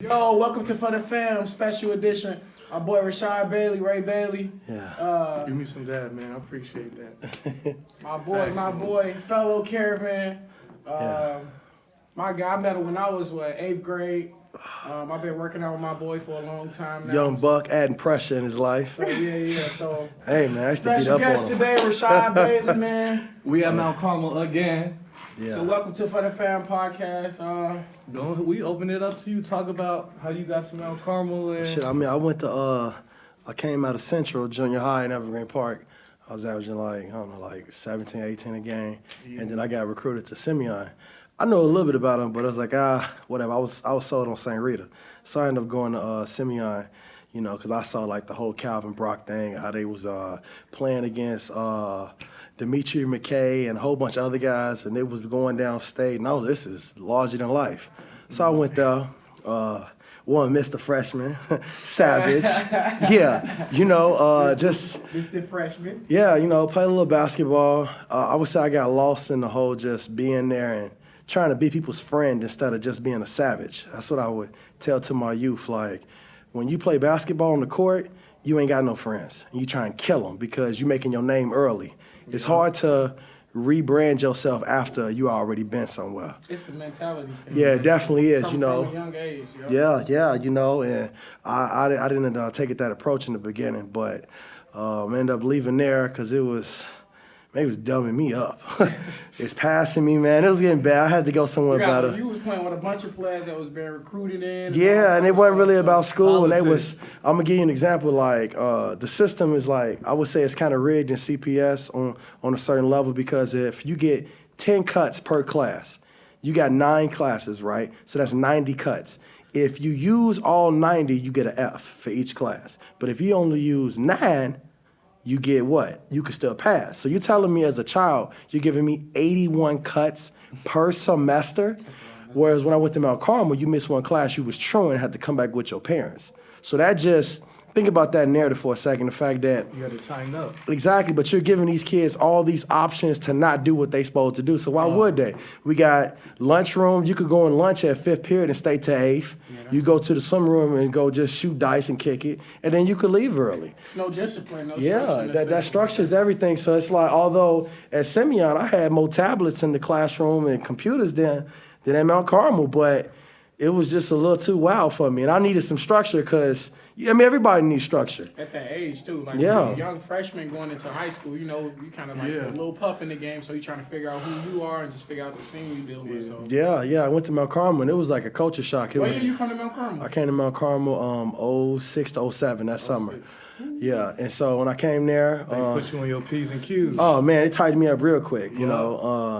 Yo, welcome to For the Fam special edition. Our boy Rashad Bailey, Ray Bailey. Yeah. Give me some dab, man. I appreciate that. My boy, fellow caravan. My guy, I met him when I was, 8th grade. I've been working out with my boy for a long time now. Young buck adding pressure in his life. So, so. Hey, man, I used to beat Special up on guest him. today, Rashad Bailey, man. We at Mount Carmel again. Yeah. So welcome to For the Fam podcast. We open it up to you. Talk about how you got to Mount Carmel. And Shit, I mean, I came out of Central Junior High in Evergreen Park. I was averaging like 17, 18 a game. Yeah. And then I got recruited to Simeon. I know a little bit about him, but I was like, whatever. I was sold on St. Rita. So I ended up going to Simeon, because I saw like the whole Calvin Brock thing, how they was playing against Dimitri McKay and a whole bunch of other guys, and they was going downstate. No, this is larger than life. So I went there, won Mr. Freshman, Savage. Yeah, just Mr. Freshman. yeah, played a little basketball. I would say I got lost in the whole just being there and trying to be people's friend instead of just being a savage. That's what I would tell to my youth. Like, when you play basketball on the court, you ain't got no friends. You try and kill them because you're making your name early. It's hard to rebrand yourself after you already been somewhere. It's a mentality thing. Yeah, it definitely is, From a young age, yo. Yeah, and I didn't take it that approach in the beginning, but ended up leaving there because it was dumbing me up. It's passing me, man. It was getting bad. I had to go somewhere better. You was playing with a bunch of players that was being recruited in. Yeah, and it wasn't really about school. And Politics. I'm going to give you an example. Like, the system is like, I would say it's kind of rigged in CPS on a certain level because if you get 10 cuts per class, you got 9 classes, right? So that's 90 cuts. If you use all 90, you get an F for each class. But if you only use 9, you get what? You can still pass. So you're telling me as a child, you're giving me 81 cuts per semester? Whereas when I went to Mount Carmel, you missed one class, you was truant and had to come back with your parents. So that just, think about that narrative for a second, the fact that you got to tighten up. exactly, but you're giving these kids all these options to not do what they supposed to do. So why would they? We got lunchroom. You could go in lunch at 5th period and stay to 8th. You go to the summer room and go just shoot dice and kick it, and then you could leave early. There's no discipline, no Yeah, structure. that structure is everything. So it's like, although at Simeon I had more tablets in the classroom and computers than at Mount Carmel, but it was just a little too wild for me, and I needed some structure because everybody needs structure. At that age too, like Yeah. a young freshman going into high school, you kind of like a little pup in the game, so you're trying to figure out who you are and just figure out the scene you deal with. So. Yeah, I went to Mount Carmel and it was like a culture shock. When did you come to Mount Carmel? I came to Mount Carmel 06 to 07 that summer. Yeah, and so when I came there, They put you on your P's and Q's. oh man, it tightened me up real quick.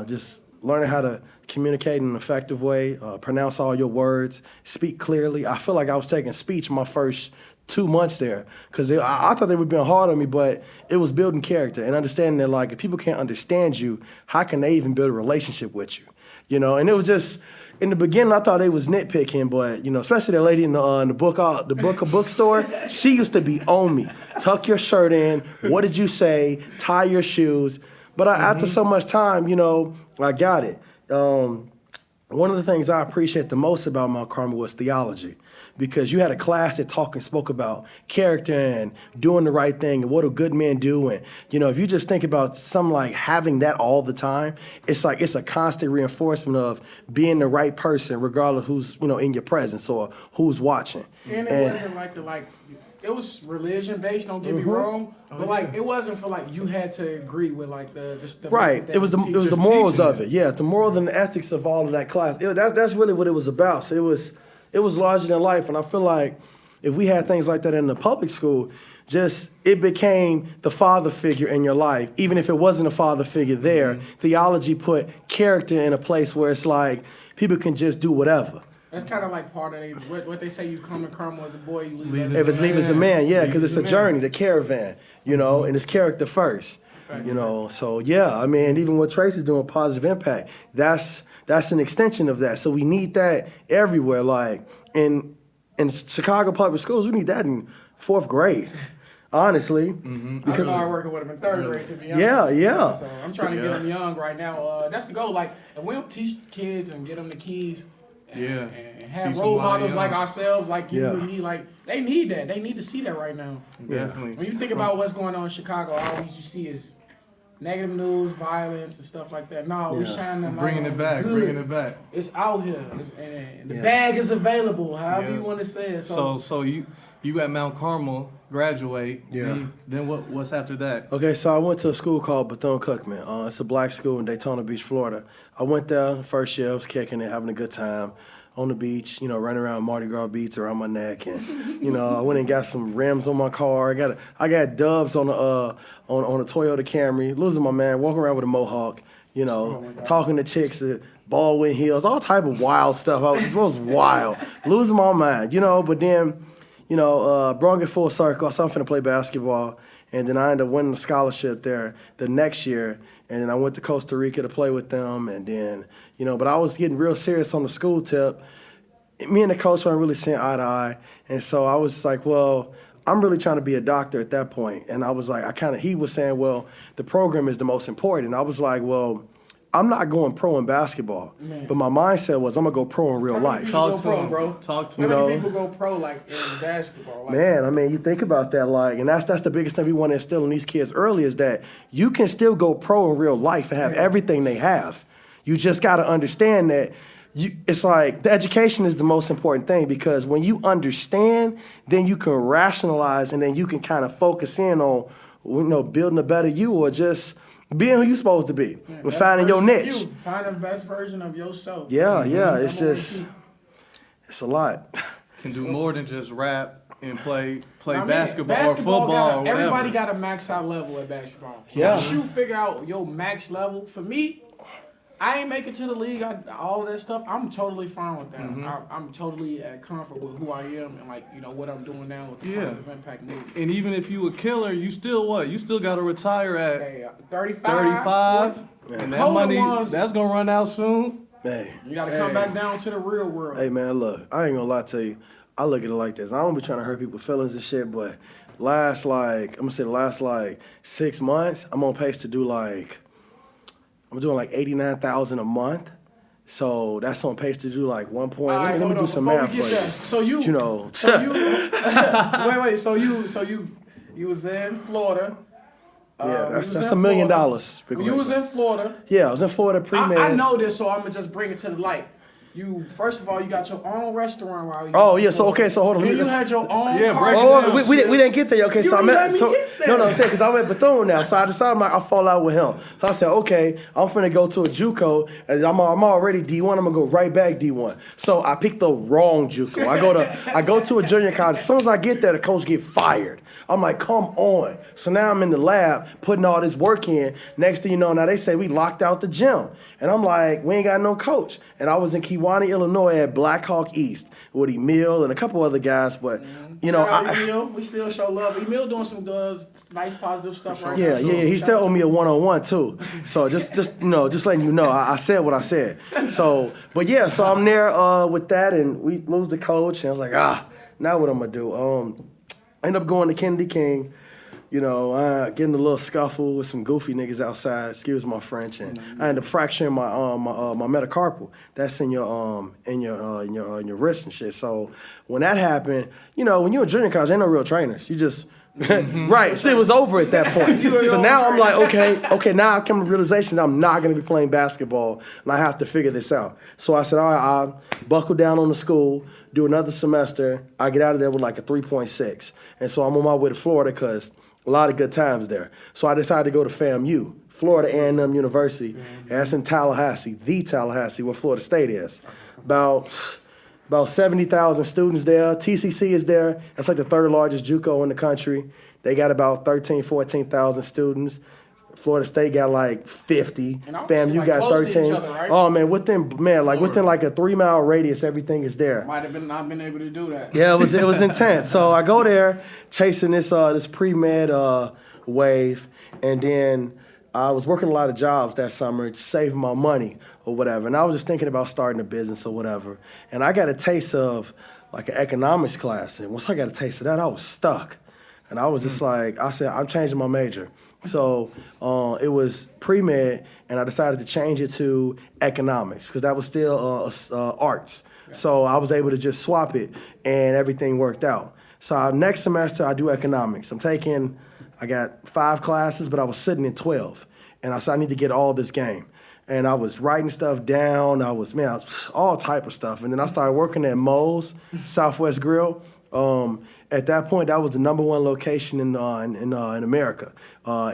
Just learning how to communicate in an effective way, pronounce all your words, speak clearly. I feel like I was taking speech my first 2 months there because I thought they were being hard on me, but it was building character and understanding that, like, if people can't understand you, how can they even build a relationship with you? And it was just, in the beginning, I thought they was nitpicking, but, especially that lady in the bookstore, she used to be on me. Tuck your shirt in. What did you say? Tie your shoes. But after so much time, I got it. One of the things I appreciate the most about Mount Carmel was theology, because you had a class that spoke about character and doing the right thing and what do good men do. And, if you just think about something like having that all the time, it's like it's a constant reinforcement of being the right person, regardless who's, in your presence or who's watching. And it wasn't it was religion based, don't get me wrong, but it wasn't for you had to agree with the right. It was the morals of it. Yeah, the morals and the ethics of all of that class. That's really what it was about. So it was larger than life, and I feel like if we had things like that in the public school, it became the father figure in your life. Even if it wasn't a father figure there, theology put character in a place where it's like people can just do whatever. That's kind of like part of what they say. You come to Carmel as a boy, you leave as a man. Yeah, because it's a journey, the caravan, and it's character first. So yeah, even what Tracy's doing, positive impact, that's an extension of that. So we need that everywhere. Like in Chicago public schools, we need that in 4th grade. Honestly, because I started working with them in 3rd grade, to be honest. Yeah. So I'm trying to get them young right now. That's the goal. Like, if we don't teach kids and get them the keys, and have Teach role them while models they like young. ourselves, like you Yeah. and me. Like they need that. They need to see that right now. Definitely. When you think about what's going on in Chicago, all you see is negative news, violence, and stuff like that. No, we Yeah. shining the light Bringing on it back, good. bringing it back. It's out here, and the Yeah. bag is available. However Yeah. you want to say it. So you at Mount Carmel, graduate. Yeah. Then what's after that? Okay, so I went to a school called Bethune-Cookman. It's a black school in Daytona Beach, Florida. I went there first year, I was kicking it, having a good time on the beach, running around Mardi Gras beads around my neck, and I went and got some rims on my car. I got dubs on a Toyota Camry, losing my man, walking around with a mohawk, talking to chicks at Baldwin Hills, all type of wild stuff. It was wild, losing my mind, But then, brought it full circle. So I'm finna play basketball, and then I ended up winning a scholarship there the next year. And then I went to Costa Rica to play with them, and then, but I was getting real serious on the school tip. Me and the coach weren't really seeing eye to eye, and so I was like, well, I'm really trying to be a doctor at that point. And I was like, he was saying, well, the program is the most important. And I was like, well, I'm not going pro in basketball, but my mindset was I'm gonna go pro in real life. Talk Talk to to pro, him, bro. Talk to How him. many people go pro like in basketball? Like, Man, I mean, you think about that, and that's the biggest thing we want to instill in these kids early is that you can still go pro in real life and have everything they have. You just got to understand that it's like the education is the most important thing, because when you understand, then you can rationalize, and then you can kind of focus in on, building a better you, or just being who you're supposed to be, with finding your niche. Find the best version of yourself. Yeah, That's it's number one it's a lot. Can do more than just rap and play I mean, basketball or football or whatever. Everybody got a max out level at basketball. Yeah. Once you figure out your max level, for me, I ain't make it to the league. All of that stuff, I'm totally fine with that. I'm totally at comfort with who I am and what I'm doing now with the positive impact movement. And even if you a killer, you still what? You still got to retire at Hey, 35. 35, and that Colder money ones- that's gonna run out soon. Hey. You got to come back down to the real world. Hey man, look, I ain't gonna lie to you. I look at it like this. I don't be trying to hurt people's feelings and shit, but the last 6 months, I'm on pace to do I'm doing 89,000 a month. So that's on pace to do 1 point. All right, Let me do some math for you. So you, wait. So you was in Florida. Yeah, that's in $1 million. When you was in Florida. Yeah, I was in Florida pre-med. I know this, so I'm gonna just bring it to the light. You first of all, you got your own restaurant while you. Oh yeah, so okay, so hold on. Then you had your own. Yeah, car break it Oh, down. we didn't get there. Okay, You so I didn't met. let me So, get there. no, I'm saying because I'm at Bethune now, so I decided I'll fall out with him. So I said, okay, I'm finna go to a JUCO, and I'm already D1. I'm gonna go right back D1. So I picked the wrong JUCO. I go to a junior college. As soon as I get there, the coach get fired. I'm like, come on. So now I'm in the lab putting all this work in. Next thing you know, now they say we locked out the gym. And I'm like, we ain't got no coach. And I was in Kewanee, Illinois at Black Hawk East with Emil and a couple other guys. But, Shout out Emil. We still show love. Emil doing some good, nice, positive stuff right now. yeah. He still owe me a one-on-one too. So just letting you know, I said what I said. So, but yeah, so I'm there with that, and we lose the coach, and I was like, now what I'm gonna do? End up going to Kennedy King, getting a little scuffle with some goofy niggas outside. Excuse my French, and I ended up fracturing my metacarpal. That's in your wrist and shit. So when that happened, when you're in junior college, ain't no real trainers. You just right. So it was over at that point. So now I'm like, okay. Now I come to the realization that I'm not gonna be playing basketball, and I have to figure this out. So I said, all right, I'll buckle down on the school, do another semester. I get out of there with a 3.6, and so I'm on my way to Florida because a lot of good times there. So I decided to go to FAMU, Florida A&M University. That's in Tallahassee, where Florida State is. About 70,000 students there. TCC is there. That's the third largest JUCO in the country. They got about 14,000 students. Florida State got 50. FAMU got close to 13. each other, right? Oh man, within a 3-mile radius, everything is there. Might have not been able to do that. Yeah, it was intense. So I go there chasing this pre-med wave, and then I was working a lot of jobs that summer, saving my money or whatever. And I was just thinking about starting a business or whatever. And I got a taste of an economics class. And once I got a taste of that, I was stuck. And I was just I said, I'm changing my major. So it was pre-med, and I decided to change it to economics because that was still arts. So I was able to just swap it, and everything worked out. So next semester, I do economics. I got 5 classes, but I was sitting in 12. And I said, I need to get all this game. And I was writing stuff down. I was all type of stuff. And then I started working at Moe's, Southwest Grill. At that point, that was the #1 location in America,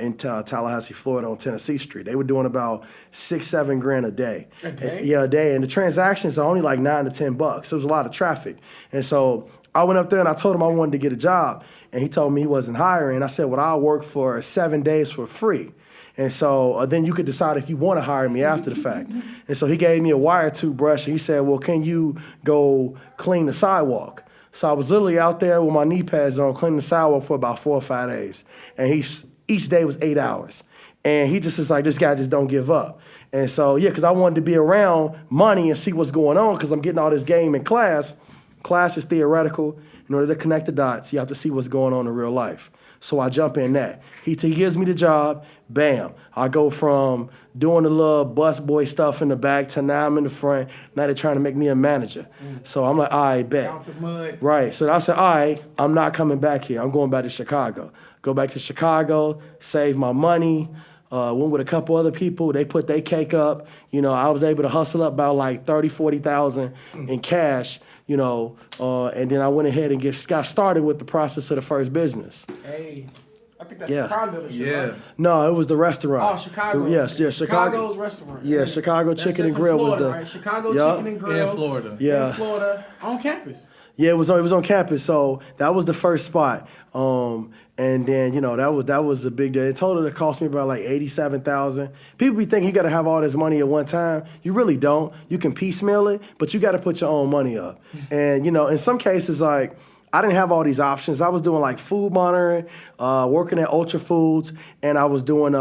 in Tallahassee, Florida, on Tennessee Street. They were doing about $6-7 grand a day. A day? Yeah, a day. And the transactions are only like $9 to $10. So it was a lot of traffic. And so I went up there and I told him I wanted to get a job. And he told me he wasn't hiring. I said, well, I'll work for 7 days for free. And so then you could decide if you want to hire me after the fact. And so he gave me a wire toothbrush, and he said, well, can you go clean the sidewalk? So I was literally out there with my knee pads on, cleaning the sidewalk for about 4 or 5 days. And each day was 8 hours. And he just is like, this guy just don't give up. And so, yeah, because I wanted to be around money and see what's going on, because I'm getting all this game in class. Class is theoretical. In order to connect the dots, you have to see what's going on in real life. So I jump in that. He gives me the job, bam. I go from doing the little busboy stuff in the back to now I'm in the front. Now they're trying to make me a manager. So I'm like, all right, bet. Out the mud. Right. So I said, all right, I'm not coming back here. I'm going back to Chicago. Go back to Chicago, save my money. Went with a couple other people. They put their cake up. You know, I was able to hustle up about like 30,000, 40,000 in cash. You know, and then I went ahead and got started with the process of the first business. Hey, I think that's Yeah. the car dealership, right? No, it was the restaurant. Oh, Chicago. Yes, Chicago. Chicago's restaurant. Yeah, Chicago That's Chicken just and in Grill Florida, was the. right? Chicago Yup. Chicken and Grill. In Florida. Yeah. In Florida, on campus. Yeah, it was on campus, so that was the first spot. And then that was a big deal. In total, it cost me about like $87,000. People be thinking you got to have all this money at one time. You really don't. You can piecemeal it, but you got to put your own money up. And in some cases, like I didn't have all these options. I was doing like food monitoring, working at Ultra Foods, and I was doing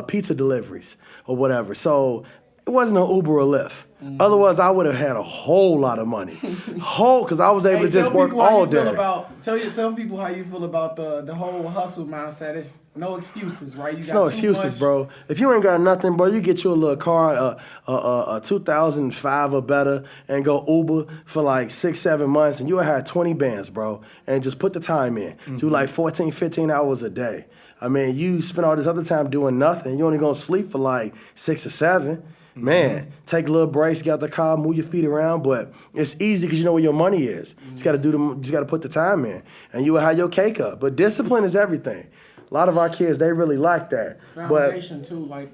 pizza deliveries or whatever. So it wasn't an Uber or Lyft. Otherwise, I would have had a whole lot of money. Because I was able to just work all day. Tell people how you feel about the whole hustle mindset. It's no excuses, right? It's no excuses, bro. If you ain't got nothing, bro, you get you a little car, a 2005 or better, and go Uber for like 6-7 months, and you'll have 20 bands, bro. And just put the time in. Do like 14, 15 hours a day. I mean, you spend all this other time doing nothing. You only gonna sleep for like 6 or 7. Man, take a little break, get out the car, move your feet around, but it's easy because you know where your money is. You just gotta put the time in, and you will have your cake up. But discipline is everything. A lot of our kids, they really like that. Foundation too, like.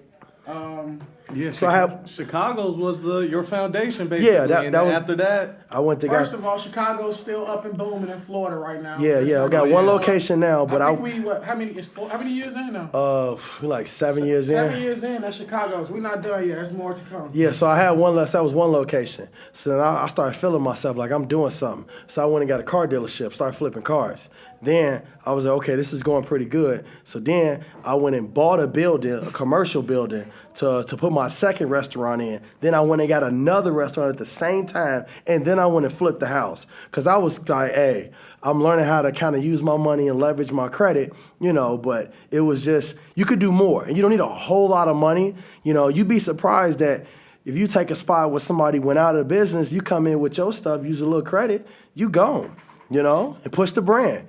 Yeah, So Chicago's was your foundation, basically. Yeah, that was, after that, I went to. First of all, Chicago's still up and booming in Florida right now. Yeah, I got one location now, but how many years in now? We're like 7 years in. 7 years in, that's Chicago's. We're not done yet. There's more to come. Yeah, so I had one less. That was one location. So then I started feeling myself like I'm doing something. So I went and got a car dealership, started flipping cars. Then I was like, okay, this is going pretty good. So then I went and bought a building, a commercial building, to put my second restaurant in. Then I went and got another restaurant at the same time, and then I went and flipped the house. Because I was like, hey, I'm learning how to kind of use my money and leverage my credit, but it was just, you could do more. And you don't need a whole lot of money. You'd be surprised that if you take a spot where somebody went out of business, you come in with your stuff, use a little credit, you gone, and push the brand.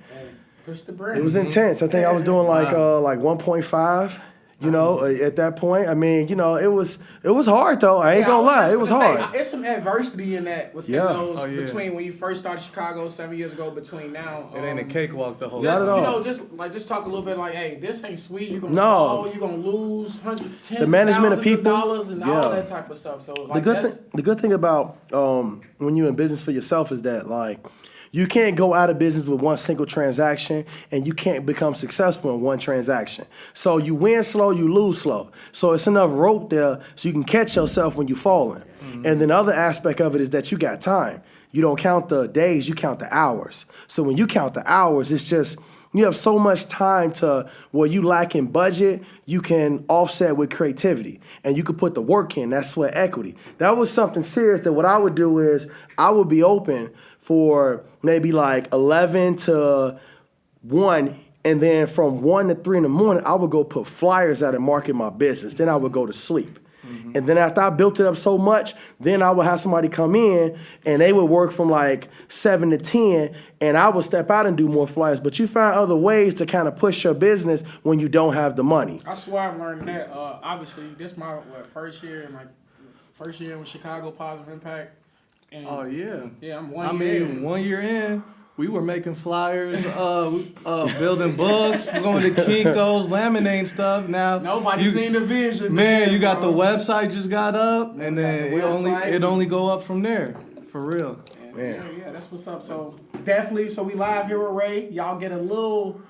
Push the brand. It was intense. I think I was doing like 1.5. At that point, I mean, it was hard though. I ain't gonna lie, it was hard. It's some adversity in that between when you first started Chicago 7 years ago between now. it ain't a cakewalk the whole Not time. at all. Just talk a little bit like, hey, this ain't sweet. You're gonna No. you're gonna lose tens The management of of people, dollars and all that type of stuff. So like the good thing about when you're in business for yourself is that like you can't go out of business with one single transaction, and you can't become successful in one transaction. So you win slow, you lose slow. So it's enough rope there so you can catch yourself when you're falling. And then the other aspect of it is that you got time. You don't count the days, you count the hours. So when you count the hours, it's just you have so much time to where you lack in budget, you can offset with creativity. And you can put the work in, that's sweat equity. That was something serious that what I would do is I would be open for maybe like 11 to 1, and then from 1 to 3 in the morning, I would go put flyers out and market my business. Then I would go to sleep. And then after I built it up so much, then I would have somebody come in and they would work from like 7 to 10 and I would step out and do more flyers. But you find other ways to kind of push your business when you don't have the money. I swear I'm learning that. Obviously, this my first year with Chicago Positive Impact. And Oh yeah. Yeah, I'm I one year mean, in. 1 year in, we were making flyers, building books, going to Kinko's, laminating stuff. Now Nobody you- seen the vision. Man, you got the bro. website just got up, and then the website. it only go up from there, for real. Yeah, that's what's up. So definitely, so we live here with Ray. Y'all get a little.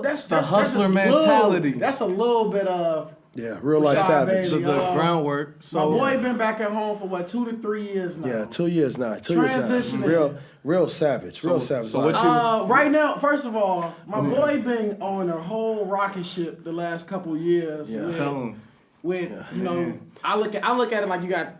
That's hustler just mentality. That's a little bit of. Yeah, real life Rashad, savage. The, baby. the groundwork. So My boy been back at home for what 2 to 3 years now. Yeah, 2 years now. 2 years now. Transitioning. Real savage. Real savage. so what you- Right now, first of all, my boy been on a whole rocket ship the last couple years. Yeah. With, tell him. with you know, I look at it like you got.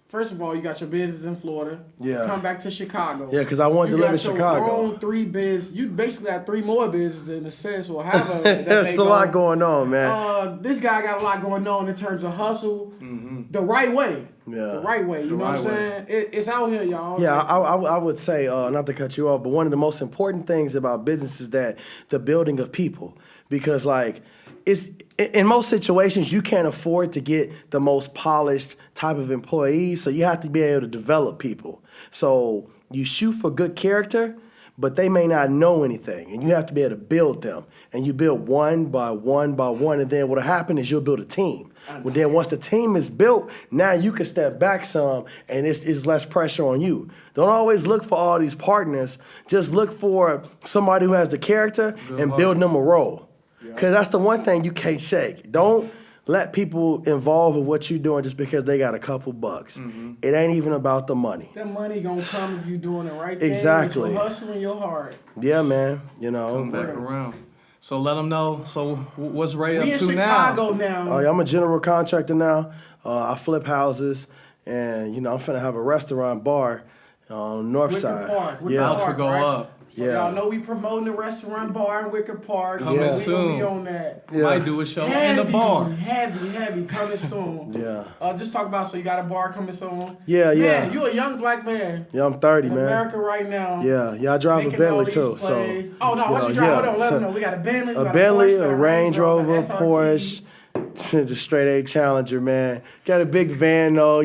First of all, you got your business in Florida. Yeah. Come back to Chicago. Yeah, because I wanted to live in You got Chicago. your own 3 business. You basically have 3 more businesses in a sense, or however. that There's they a go. lot going on, man. This guy got a lot going on in terms of hustle, the right way. Yeah. The right way. You know what I'm right saying? It's out here, y'all. Yeah, I would say, not to cut you off, but one of the most important things about business is that the building of people. Because, like, it's in most situations, you can't afford to get the most polished type of employees, so you have to be able to develop people. So you shoot for good character, but they may not know anything, and you have to be able to build them. And you build one by one by one, and then what'll happen is you'll build a team. Well, then once the team is built, now you can step back some, and it's less pressure on you. Don't always look for all these partners. Just look for somebody who has the character and build them a role. Because that's the one thing you can't shake. Don't let people involved in what you're doing just because they got a couple bucks. It ain't even about the money. That money gonna come if you doing the right thing. Exactly. With your hustle and your heart. Yeah, man. You know. Come back around. So let them know. So what's Ray We up in to Chicago now? now. Oh, yeah, I'm a general contractor now. I flip houses, and you know I'm finna have a restaurant bar on the north Wicker side. Park. Wicker Yeah, About to go right? up. So Yeah. y'all know we promoting the restaurant bar in Wicker Park. Coming so we gonna soon. be on that. Yeah. Might do a show in the bar. Heavy, coming soon. Yeah. Just talk about, so you got a bar coming soon. Yeah, Man, yeah. you a young black man Yeah, I'm 30, in man. America right now. Yeah, I drive a making all Bentley these too. So plays. Oh, no, you what know, you drive? yeah, Hold on, let so- them know. We got a Bentley, we a got Bentley, Porsche, a Range Rover, SRT. Porsche, the straight A Challenger, man. Got a big van though,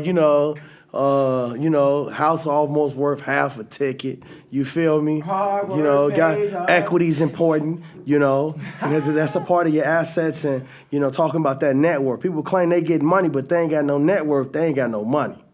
house almost worth half a ticket. You feel me? Hard work got pays off. equity's important, because that's a part of your assets and, talking about that net worth. People claim they get money, but they ain't got no net worth, they ain't got no money.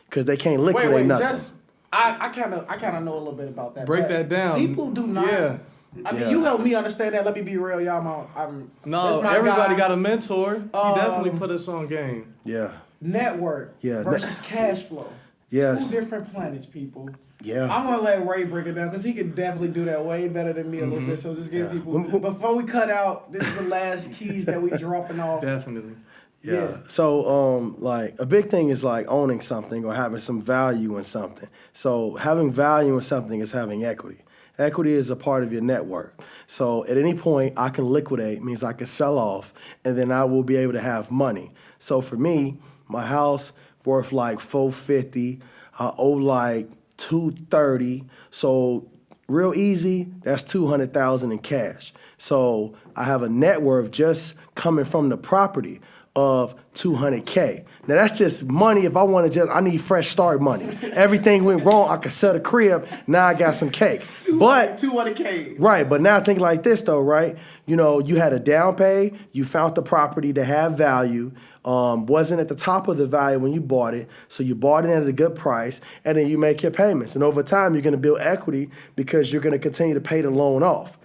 Because they can't liquidate Wait, nothing. I kind of know a little bit about that. Break but that down. People do not. Yeah. I mean, Yeah. you help me understand that. Let me be real, y'all. I'm No, that's my everybody guy. got a mentor. He definitely put us on game. Yeah. Network Yeah, versus cash flow. Yes. 2 different planets, people. Yeah. I'm gonna let Ray break it down because he could definitely do that way better than me a little bit. So just give Yeah. people. Before we cut out, this is the last keys that we dropping off. Definitely. Yeah. So, a big thing is like owning something or having some value in something. So, having value in something is having equity. Equity is a part of your network. So, at any point, I can liquidate, means I can sell off, and then I will be able to have money. So, for me, my house worth like $450. I owe like $230. So, real easy, that's $200,000 in cash. So, I have a net worth just coming from the property of $200K. Now that's just money. If I want to I need fresh start money. Everything went wrong. I could sell the crib. Now I got some cake. But 200K. right, but now think like this though, right? You had a down pay. You found the property to have value. Wasn't at the top of the value when you bought it, so you bought it at a good price, and then you make your payments. And over time, you're going to build equity because you're going to continue to pay the loan off.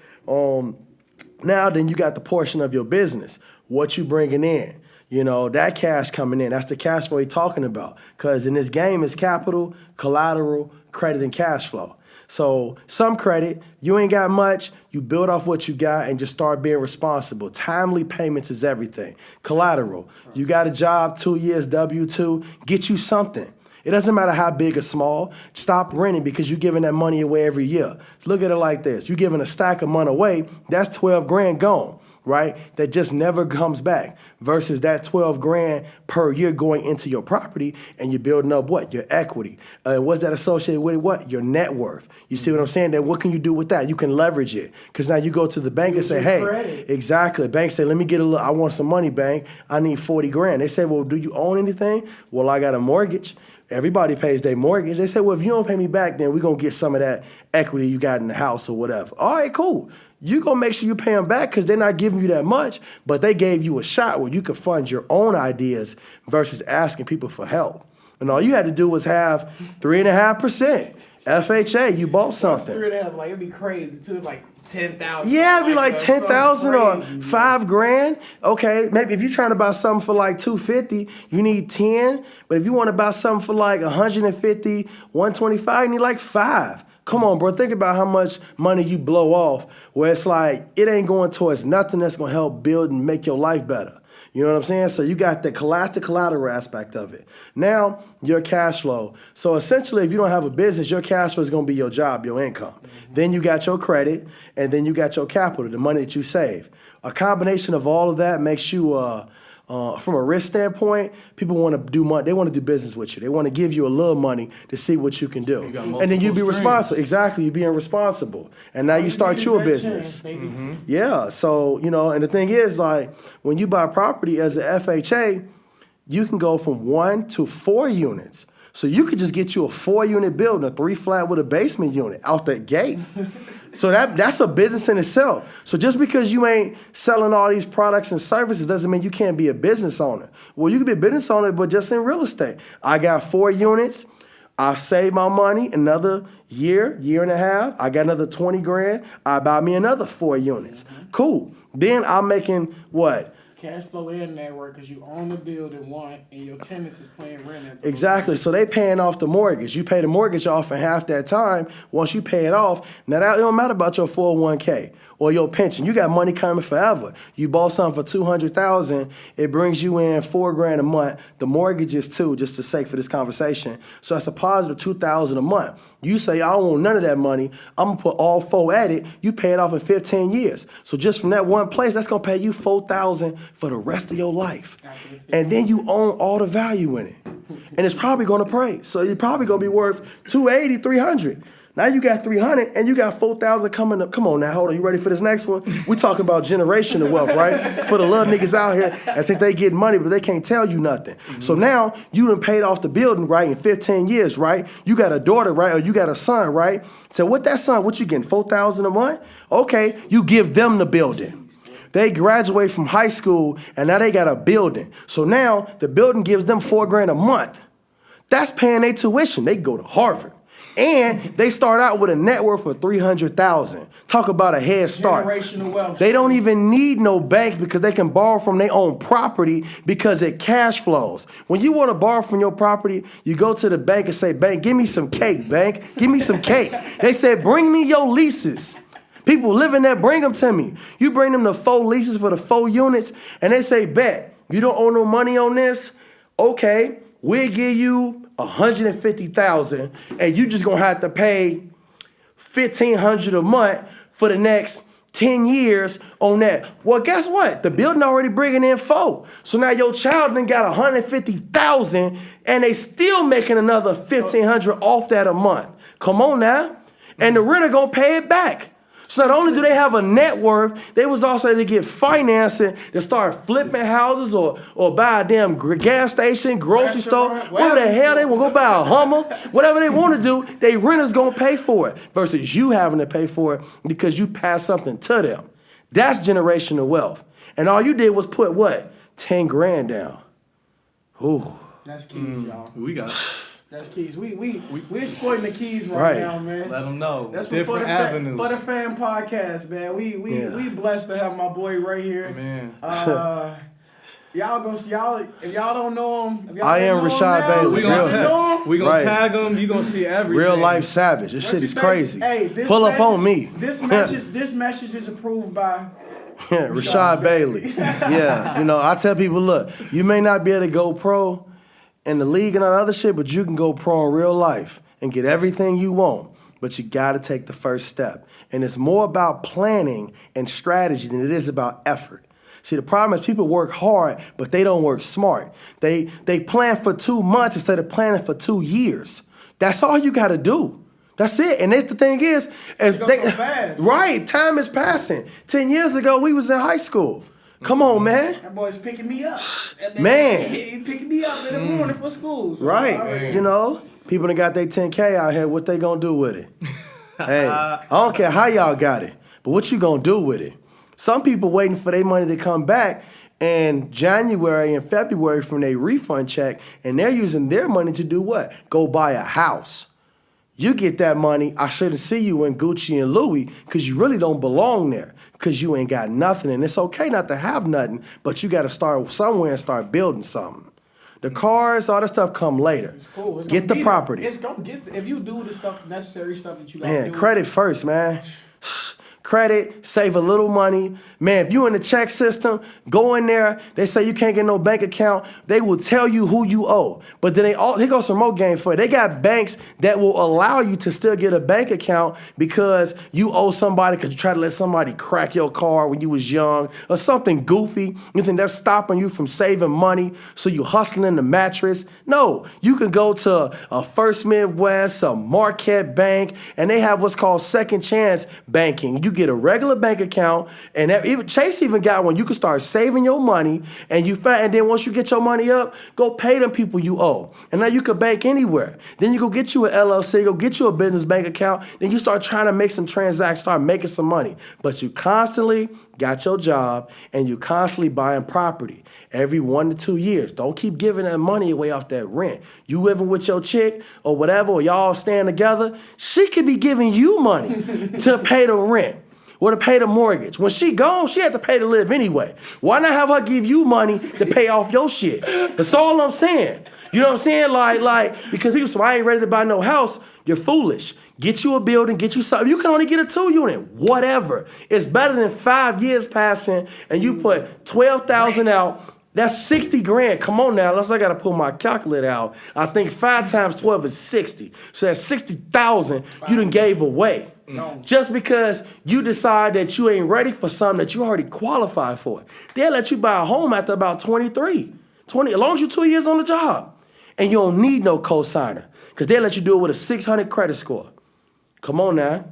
Now then, you got the portion of your business. What you bringing in? That cash coming in, that's the cash flow you're talking about. Because in this game, it's capital, collateral, credit, and cash flow. So some credit, you ain't got much, you build off what you got and just start being responsible. Timely payments is everything. Collateral, you got a job, 2 years, W-2, get you something. It doesn't matter how big or small. Stop renting because you're giving that money away every year. Look at it like this. You're giving a stack of money away, that's 12 grand gone. right? That just never comes back versus that 12 grand per year going into your property and you're building up what? Your equity. What's that associated with what? Your net worth. You see what I'm saying? Then what can you do with that? You can leverage it. Because now you go to the bank and say, hey, credit. Exactly. Bank say, let me get I want some money, bank. I need 40 grand. They say, well, do you own anything? Well, I got a mortgage. Everybody pays their mortgage. They say, well, if you don't pay me back, then we're going to get some of that equity you got in the house or whatever. All right, cool. You're going to make sure you pay them back because they're not giving you that much, but they gave you a shot where you could fund your own ideas versus asking people for help. And all you had to do was have 3.5%. FHA, you bought something. 3.5, like, it'd be crazy, too, like 10,000. Yeah, it'd be like 10,000 or $5,000. Okay, maybe if you're trying to buy something for like $250, you need 10. But if you want to buy something for like $150, $125, you need like 5. Come on, bro. Think about how much money you blow off where it's like it ain't going towards nothing that's going to help build and make your life better. You know what I'm saying? So you got the collateral aspect of it. Now, your cash flow. So essentially, if you don't have a business, your cash flow is going to be your job, your income. Mm-hmm. Then you got your credit, and then you got your capital, the money that you save. A combination of all of that makes you, from a risk standpoint, people want to do money. They want to do business with you. They want to give you a little money to see what you can do. And then you be responsible. Exactly. You're being responsible. And now you start your business. Mm-hmm. Yeah. So, and the thing is, like, when you buy property as an FHA, you can go from 1 to 4 units. So you could just get you a 4-unit building, a 3-flat with a basement unit out that gate. So that's a business in itself. So just because you ain't selling all these products and services doesn't mean you can't be a business owner. Well, you can be a business owner, but just in real estate. I got 4 units. I save my money another year and a half. I got another 20 grand. I buy me another 4 units. Mm-hmm. Cool. Then I'm making what? Cash flow and network because you own the building and your tenants is paying rent. Exactly. So they paying off the mortgage. You pay the mortgage off in half that time. Once you pay it off, now that it don't matter about your 401k or your pension. You got money coming forever. You bought something for $200,000. It brings you in $4 grand a month. The mortgage is $2, just to sake for this conversation. So that's a positive $2,000 a month. You say, I don't want none of that money. I'm going to put all 4 at it. You pay it off in 15 years. So just from that one place, that's going to pay you $4,000 for the rest of your life. And then you own all the value in it. And it's probably going to praise. So you're probably going to be worth $280, $300. Now you got 300 and you got 4,000 coming up. Come on now, hold on. You ready for this next one? We talking about generational wealth, right? For the little niggas out here that think they get money, but they can't tell you nothing. Mm-hmm. So now you done paid off the building, right, in 15 years, right? You got a daughter, right, or you got a son, right? So what that son, what you getting, 4,000 a month? Okay, you give them the building. They graduate from high school and now they got a building. So now the building gives them $4 grand a month. That's paying their tuition. They go to Harvard. And they start out with a net worth of $300,000. Talk about a head start. Generational wealth. They don't even need no bank because they can borrow from their own property because it cash flows. When you want to borrow from your property, you go to the bank and say, bank, give me some cake, bank. Give me some cake. They said, bring me your leases. People living there, bring them to me. You bring them the 4 leases for the 4 units, and they say, bet, you don't owe no money on this? Okay, we'll give you $150,000, and you just gonna have to pay $1,500 a month for the next 10 years on that. Well, guess what? The building already bringing in 4. So now your child done got $150,000, and they still making another $1,500 off that a month. Come on now, and the renter gonna pay it back. So not only do they have a net worth, they was also able to get financing to start flipping houses or buy a damn gas station, grocery store, whatever the hell they want to go buy a Hummer, whatever they want to do, they renters gonna pay for it versus you having to pay for it because you passed something to them. That's generational wealth. And all you did was put what? 10 grand down. Ooh. That's keys, y'all. We got That's keys. We exploiting the keys right now, man. Let them know. That's different avenues. For the fan podcast, man. We blessed to have my boy right here. Man. Y'all if y'all don't know him, I am Rashad Bailey. We gonna tag him. You gonna see everything. Real life savage. This shit is crazy. Hey, pull up on me. This message is approved by Rashad Bailey. Yeah, I tell people, look, you may not be able to go pro in the league and all that other shit, but you can go pro in real life and get everything you want. but you got to take the first step. And it's more about planning and strategy than it is about effort. See, the problem is people work hard, but they don't work smart. They plan for 2 months instead of planning for 2 years. That's all you got to do. That's it. And that's the thing is, so fast. Right, time is passing. 10 years ago, we was in high school. Come on, man. That boy's picking me up. Man. He picking me up in the morning for school. So Right. You know, people that got their 10K out here, what they gonna do with it? Hey, I don't care how y'all got it, but what you gonna do with it? Some people waiting for their money to come back in January and February from their refund check, and they're using their money to do what? Go buy a house. You get that money, I shouldn't see you in Gucci and Louis because you really don't belong there because you ain't got nothing. And it's okay not to have nothing, but you got to start somewhere and start building something. The cars, all that stuff come later. It's cool. It's get the property. It's gonna get if you do the stuff, necessary stuff that you got to do. Man, credit first, man. Credit, save a little money. Man, if you in the check system, go in there. They say you can't get no bank account. They will tell you who you owe. But then here goes some more game for it. They got banks that will allow you to still get a bank account because you owe somebody because you tried to let somebody crack your car when you was young or something goofy. You think that's stopping you from saving money, so you hustling the mattress. No, you can go to a First Midwest, a Marquette Bank, and they have what's called second chance banking. You get a regular bank account, and even Chase even got one. You can start saving your money, and then once you get your money up, go pay them people you owe. And now you can bank anywhere. Then you go get you an LLC, go get you a business bank account, then you start trying to make some transactions, start making some money. But you constantly got your job, and you constantly buying property every 1 to 2 years. Don't keep giving that money away off that rent. You living with your chick or whatever, or y'all staying together, she could be giving you money to pay the rent or to pay the mortgage. When she gone, she had to pay to live anyway. Why not have her give you money to pay off your shit? That's all I'm saying. You know what I'm saying? Like because people say, I ain't ready to buy no house. You're foolish. Get you a building, get you something. You can only get a 2-unit, whatever. It's better than 5 years passing and you put $12,000 out. That's 60 grand. Come on now, unless I gotta pull my calculator out. I think 5 times 12 is 60. So that's 60,000 you done gave away. No. Just because you decide that you ain't ready for something that you already qualified for. They'll let you buy a home after about 23. As long as you're 2 years on the job. And you don't need no co-signer. Because they'll let you do it with a 600 credit score. Come on now.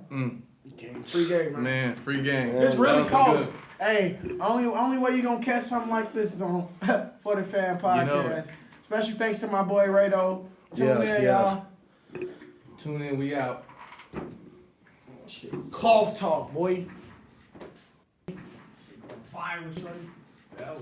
Free game, man. Man, free game. This really costs. Hey, only way you gonna catch something like this is on For the Fan Podcast. You know, special thanks to my boy Rado. Tune in, y'all. Tune in, we out. Shit. Cough talk, boy. Fire, shorty.